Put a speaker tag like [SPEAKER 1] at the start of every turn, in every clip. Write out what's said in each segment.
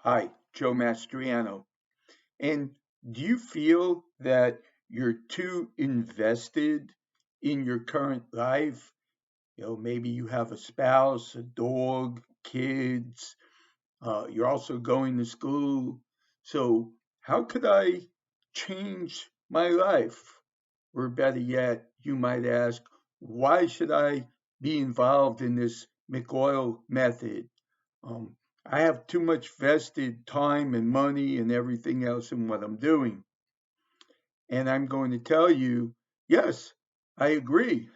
[SPEAKER 1] Hi, Joe Mastriano. And do you feel that you're too invested in your current life? Maybe you have a spouse, a dog, kids, you're also going to school. So, how could I change my life? Or better yet, you might ask, why should I be involved in this McOil method? Um, I have too much vested time and money and everything else in what I'm doing. And I'm going to tell you, yes, I agree.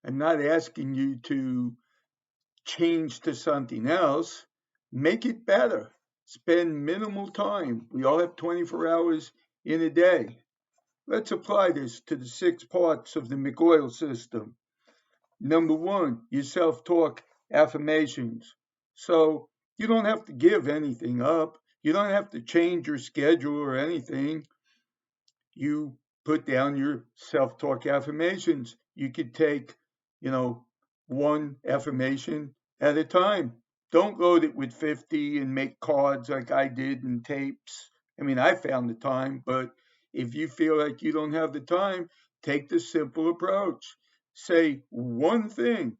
[SPEAKER 1] I'm not asking you to change to something else. Make it better. Spend minimal time. We all have 24 hours in a day. Let's apply this to the 6 parts of the McOil system. Number one, your self talk affirmations. So you don't have to give anything up. You don't have to change your schedule or anything. You put down your self talk affirmations. You could take, you know, one affirmation at a time. Don't load it with 50 and make cards like I did and tapes. I mean, I found the time, but if you feel like you don't have the time, take the simple approach. Say one thing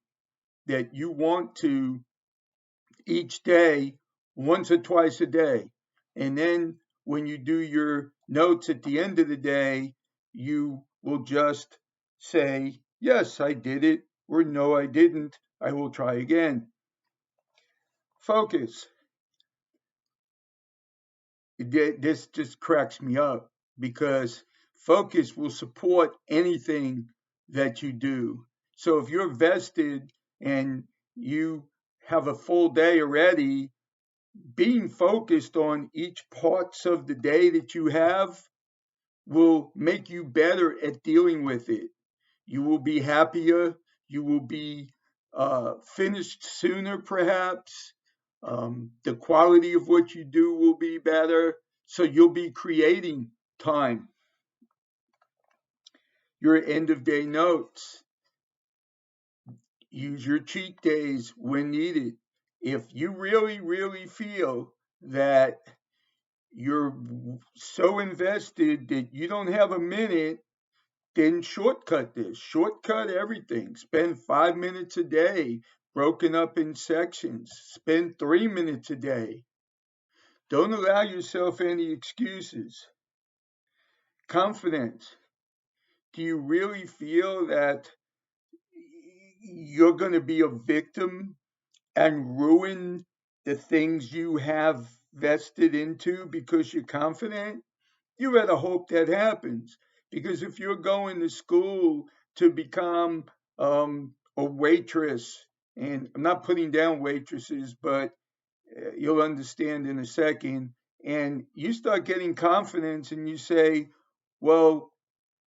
[SPEAKER 1] that you want to each day, once or twice a day. And then when you do your notes at the end of the day, you will just say, yes, I did it, or no, I didn't. I will try again. Focus. This just cracks me up because focus will support anything that you do. So if you're vested and you have a full day already, being focused on each parts of the day that you have will make you better at dealing with it. You will be happier. You will be finished sooner, perhaps. The quality of what you do will be better. So you'll be creating time. Your end of day notes. Use your cheat days when needed. If you really, really feel that you're so invested that you don't have a minute, then shortcut this. Shortcut everything. Spend 5 minutes a day broken up in sections. Spend 3 minutes a day. Don't allow yourself any excuses. Confidence. Do you really feel that you're going to be a victim and ruin the things you have vested into because you're confident? You better hope that happens. Because if you're going to school to become a waitress, and I'm not putting down waitresses, but you'll understand in a second, and you start getting confidence and you say, well,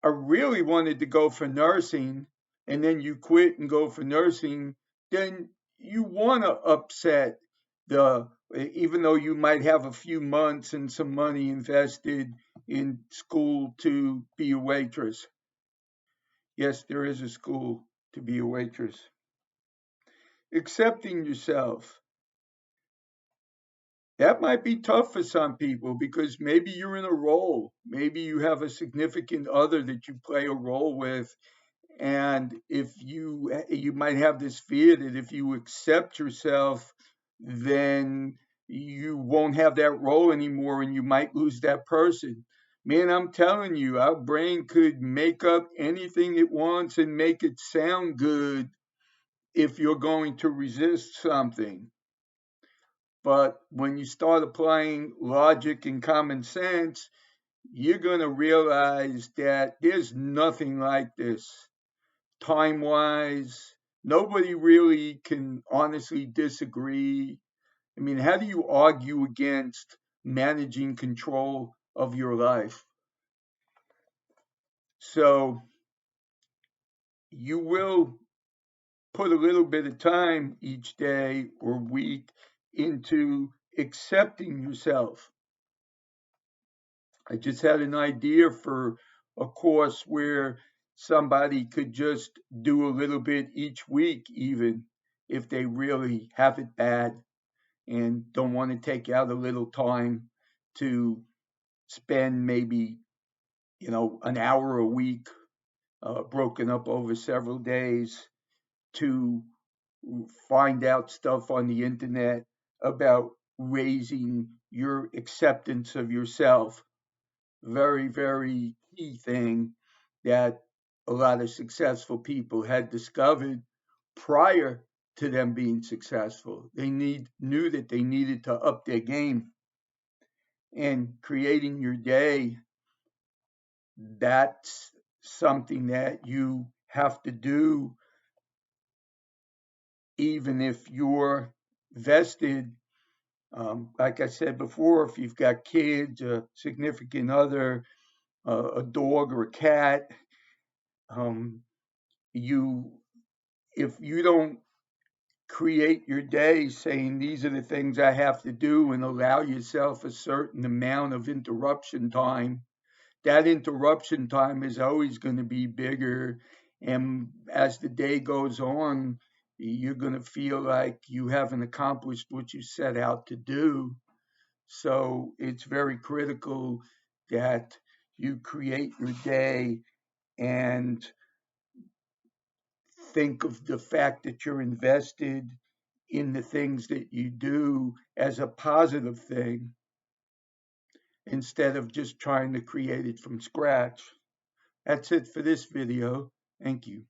[SPEAKER 1] I really wanted to go for nursing, and then you quit and go for nursing, then you want to upset the, even though you might have a few months and some money invested in school to be a waitress. Yes, there is a school to be a waitress. Accepting yourself. That might be tough for some people because maybe you're in a role. Maybe you have a significant other that you play a role with. And if you might have this fear that if you accept yourself, then you won't have that role anymore and you might lose that person. Man, I'm telling you, our brain could make up anything it wants and make it sound good if you're going to resist something. But when you start applying logic and common sense, you're going to realize that there's nothing like this time wise. Nobody really can honestly disagree. I mean, how do you argue against managing control of your life? So you will put a little bit of time each day or week into accepting yourself. I just had an idea for a course where somebody could just do a little bit each week, even if they really have it bad. and don't want to take out a little time to spend maybe, an hour a week, broken up over several days, to find out stuff on the internet about raising your acceptance of yourself. Very, very key thing that a lot of successful people had discovered prior to them being successful. They knew that they needed to up their game, and creating your day, that's something that you have to do even if you're vested. Like I said before, if you've got kids, a significant other, a dog or a cat, um, you if you don't create your day saying these are the things I have to do and allow yourself a certain amount of interruption time, that interruption time is always going to be bigger. And as the day goes on, you're going to feel like you haven't accomplished what you set out to do. So it's very critical that you create your day and think of the fact that you're invested in the things that you do as a positive thing instead of just trying to create it from scratch. That's it for this video. Thank you.